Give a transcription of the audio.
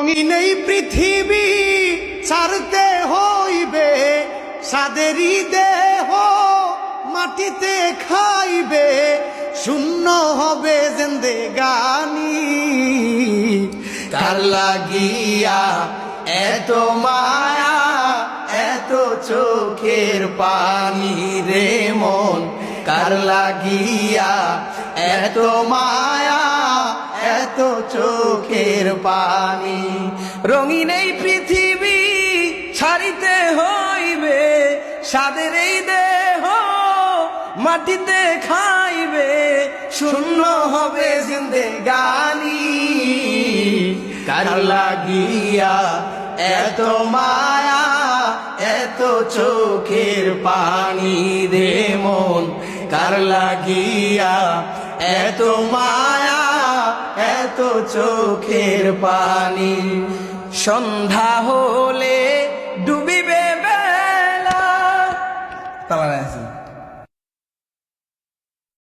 রঙিন এই পৃথিবী ছাড়তে হইবে, সাদেরই দেহ মাটিতে খাইবে, শূন্য হবে জিন্দেগানি। কার লাগিয়া এত মায়া, এত চোখের পানি রে মন, কার লাগিয়া এত মায়া, এত চোখের পানি। রঙিন এই পৃথিবী ছাড়িতে হইবে, সাদের এই দেহ মাটিতে খাইবে, শূন্য হবে জিন্দেগানি। কার লাগিয়া এত মায়া, এত চোখের পানি রে মন, কার লাগিয়া এত মায়া, এত চোখের পানি। সন্ধ্যা হলে